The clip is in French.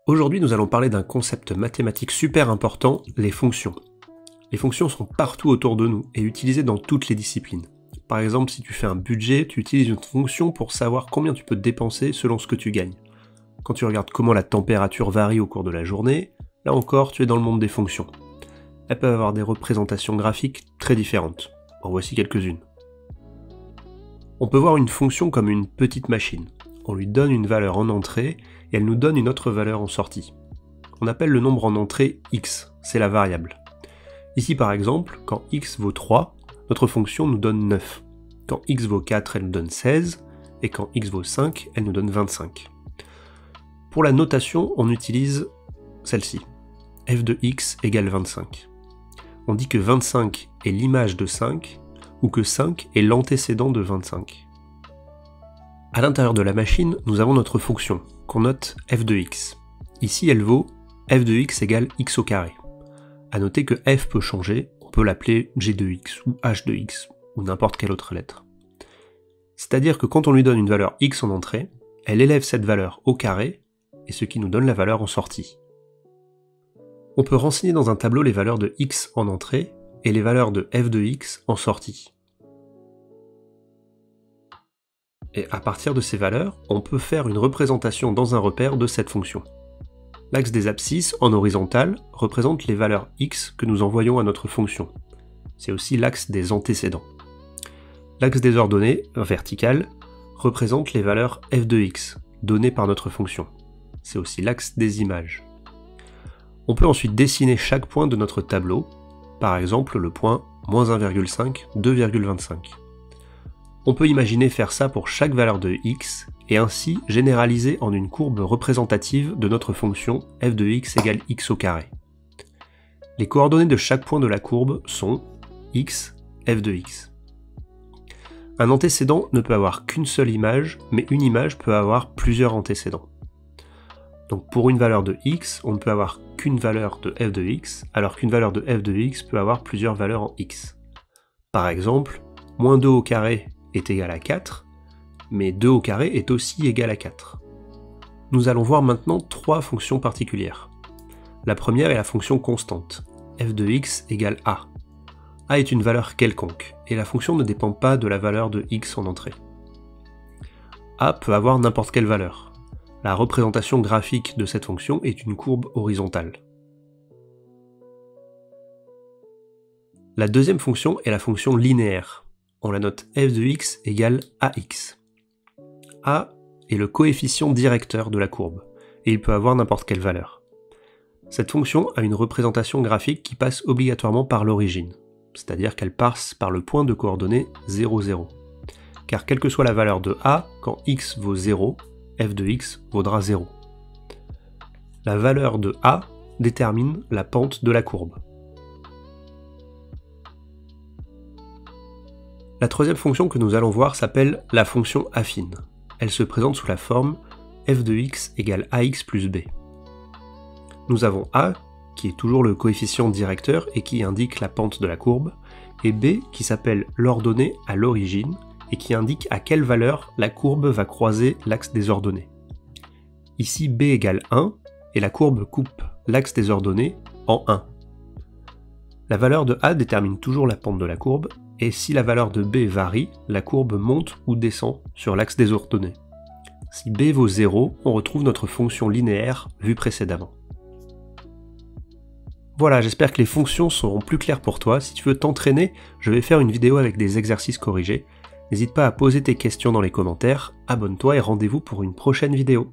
Aujourd'hui, nous allons parler d'un concept mathématique super important, les fonctions. Les fonctions sont partout autour de nous et utilisées dans toutes les disciplines. Par exemple, si tu fais un budget, tu utilises une fonction pour savoir combien tu peux dépenser selon ce que tu gagnes. Quand tu regardes comment la température varie au cours de la journée, là encore, tu es dans le monde des fonctions. Elles peuvent avoir des représentations graphiques très différentes. En voici quelques-unes. On peut voir une fonction comme une petite machine. On lui donne une valeur en entrée et elle nous donne une autre valeur en sortie. On appelle le nombre en entrée x, c'est la variable. Ici par exemple, quand x vaut 3, notre fonction nous donne 9. Quand x vaut 4, elle nous donne 16, et quand x vaut 5, elle nous donne 25. Pour la notation, on utilise celle-ci. f de x égale 25. On dit que 25 est l'image de 5, ou que 5 est l'antécédent de 25. À l'intérieur de la machine, nous avons notre fonction, qu'on note f de x. Ici, elle vaut f de x égale x au carré. A noter que f peut changer, on peut l'appeler g de x ou h de x, ou n'importe quelle autre lettre. C'est-à-dire que quand on lui donne une valeur x en entrée, elle élève cette valeur au carré, et ce qui nous donne la valeur en sortie. On peut renseigner dans un tableau les valeurs de x en entrée, et les valeurs de f de x en sortie. Et à partir de ces valeurs, on peut faire une représentation dans un repère de cette fonction. L'axe des abscisses, en horizontal, représente les valeurs x que nous envoyons à notre fonction. C'est aussi l'axe des antécédents. L'axe des ordonnées, vertical, représente les valeurs f de x, données par notre fonction. C'est aussi l'axe des images. On peut ensuite dessiner chaque point de notre tableau, par exemple le point -1,5, 2,25. On peut imaginer faire ça pour chaque valeur de x, et ainsi généraliser en une courbe représentative de notre fonction f de x égale x au carré. Les coordonnées de chaque point de la courbe sont x, f de x. Un antécédent ne peut avoir qu'une seule image, mais une image peut avoir plusieurs antécédents. Donc pour une valeur de x, on ne peut avoir qu'une valeur de f de x, alors qu'une valeur de f de x peut avoir plusieurs valeurs en x. Par exemple, -2 au carré est égal à 4, mais 2 au carré est aussi égal à 4. Nous allons voir maintenant trois fonctions particulières. La première est la fonction constante, f de x égale a. A est une valeur quelconque, et la fonction ne dépend pas de la valeur de x en entrée. A peut avoir n'importe quelle valeur. La représentation graphique de cette fonction est une courbe horizontale. La deuxième fonction est la fonction linéaire. On la note f de x égale ax. A est le coefficient directeur de la courbe, et il peut avoir n'importe quelle valeur. Cette fonction a une représentation graphique qui passe obligatoirement par l'origine, c'est-à-dire qu'elle passe par le point de coordonnées 0, 0. Car quelle que soit la valeur de a, quand x vaut 0, f de x vaudra 0. La valeur de a détermine la pente de la courbe. La troisième fonction que nous allons voir s'appelle la fonction affine. Elle se présente sous la forme f de x égale ax plus b. Nous avons a, qui est toujours le coefficient directeur et qui indique la pente de la courbe, et b qui s'appelle l'ordonnée à l'origine et qui indique à quelle valeur la courbe va croiser l'axe des ordonnées. Ici b égale 1 et la courbe coupe l'axe des ordonnées en 1. La valeur de a détermine toujours la pente de la courbe, et si la valeur de b varie, la courbe monte ou descend sur l'axe des ordonnées. Si b vaut 0, on retrouve notre fonction linéaire vue précédemment. Voilà, j'espère que les fonctions seront plus claires pour toi. Si tu veux t'entraîner, je vais faire une vidéo avec des exercices corrigés. N'hésite pas à poser tes questions dans les commentaires, abonne-toi et rendez-vous pour une prochaine vidéo.